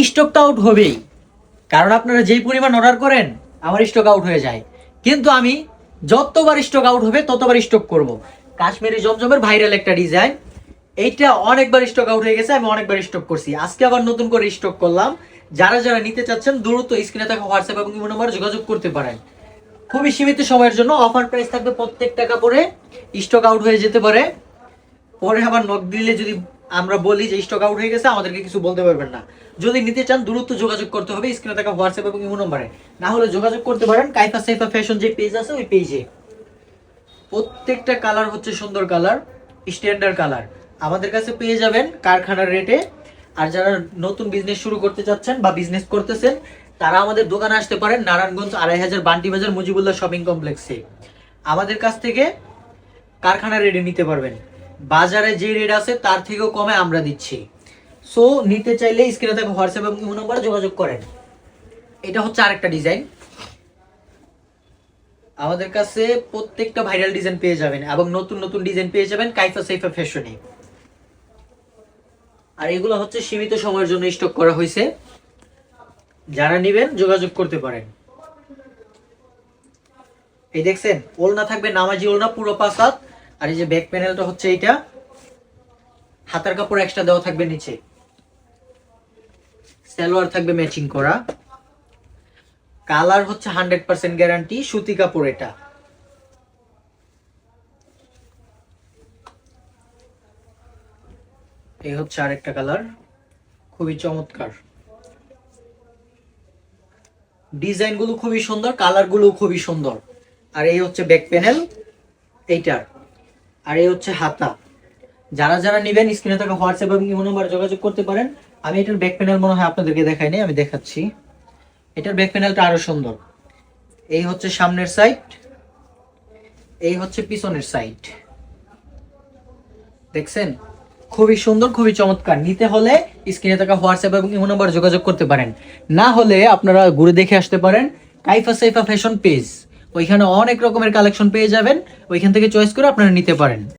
স্টকটা আউট হবেই, কারণ আপনারা যেই পরিমাণ অর্ডার করেন আমার স্টক আউট হয়ে যায়। কিন্তু আমি যতবার স্টক আউট হবে ততবার স্টক করব। কাশ্মীরি জমজমের ভাইরাল একটা ডিজাইন, এইটা অনেকবার স্টক আউট হয়ে গেছে, আমি অনেকবার স্টক করছি, আজকে আবার নতুন করে স্টক করলাম। যারা যারা নিতে চাচ্ছেন দ্রুত স্ক্রিনে থাকা হোয়াটসঅ্যাপ এবং ইমো নম্বরে যোগাযোগ করতে পারেন। খুবই সীমিত সময়ের জন্য অফার প্রাইস থাকবে, প্রত্যেকটা কাপড়ে স্টক আউট হয়ে যেতে পারে। পরে আবার নক দিলে যদি আমরা বলি যে স্টক আউট হয়ে গেছে, আমাদেরকে কিছু বলতে পারবেন না। যদি নিতে চান দ্রুত যোগাযোগ করতে হবে স্ক্রিনে থাকা হোয়াটসঅ্যাপ এবং ইমো নম্বরে, না হলে যোগাযোগ করতে পারেন কাইফা সাইফা ফ্যাশন যে পেজ আছে ওই পেজে। প্রত্যেকটা কালার হচ্ছে সুন্দর কালার, স্ট্যান্ডার্ড কালার আমাদের কাছে পেয়ে যাবেন কারখানার রেটে। আর যারা নতুন বিজনেস শুরু করতে চাচ্ছেন বা বিজনেস করতেছেন তারা আমাদের দোকানে আসতে পারেন, নারায়ণগঞ্জ ২৫০০ বান্টি বাজার মুজিবুল্লাহ শপিং কমপ্লেক্সে। আমাদের কাছ থেকে কারখানার রেটে নিতে পারবেন, বাজারে যে রেট আছে তার থেকেও কমে আমরা দিচ্ছি। সো নিতে চাইলে স্ক্রিনে থাকা হোয়াটসঅ্যাপ এবং ইমো নম্বরে যোগাযোগ করেন। এটা হচ্ছে আরেকটা ডিজাইন, আমাদের কাছে প্রত্যেকটা ভাইরাল ডিজাইন পেয়ে যাবেন এবং নতুন নতুন ডিজাইন পেয়ে যাবেন কাইফা সাইফা ফ্যাশনে। আর এগুলো হচ্ছে সীমিত সময়ের জন্য স্টক করা হয়েছে, যারা নেবেন যোগাযোগ করতে পারেন। এই দেখছেন ওলনা থাকবে নামাজি ওলনা পুরো ৫ হাত। আর এই যে ব্যাক প্যানেলটা হচ্ছে এইটা, হাতার কাপড় এক্সট্রা দেওয়া থাকবে নিচে, সালোয়ার থাকবে ম্যাচিং করা। কালার হচ্ছে 100% গ্যারান্টি, সুতি কাপড় এটা। এই হচ্ছে আরেকটা কালার, খুবই চমৎকার, ডিজাইন গুলো খুবই সুন্দর, কালার গুলো খুবই সুন্দর। আর এই হচ্ছে ব্যাক প্যানেল এইটার, আর এই হচ্ছে হাতা। যারা যারা নেবেন স্ক্রিনে থাকা হোয়াটসঅ্যাপ এবং ইমো নম্বরে যোগাযোগ করতে পারেন। আমি এটার ব্যাক প্যানেল মনে হয় আপনাদেরকে দেখাই নাই, আমি দেখাচ্ছি। এটার ব্যাক প্যানেলটা আরো সুন্দর। এই হচ্ছে সামনের সাইড, এই হচ্ছে পিছনের সাইড, দেখছেন খুবই সুন্দর, খুবই চমৎকার। নিতে হলে স্ক্রিনে থাকা হোয়াটসঅ্যাপ এবং ইমো নম্বরে যোগাযোগ করতে পারেন, না হলে আপনারা ঘুরে দেখে আসতে পারেন কাইফা সাইফা ফ্যাশন পেজ। ওইখানে অনেক রকমের কালেকশন পেয়ে যাবেন, ওইখান থেকে চয়েস করে আপনারা নিতে পারেন।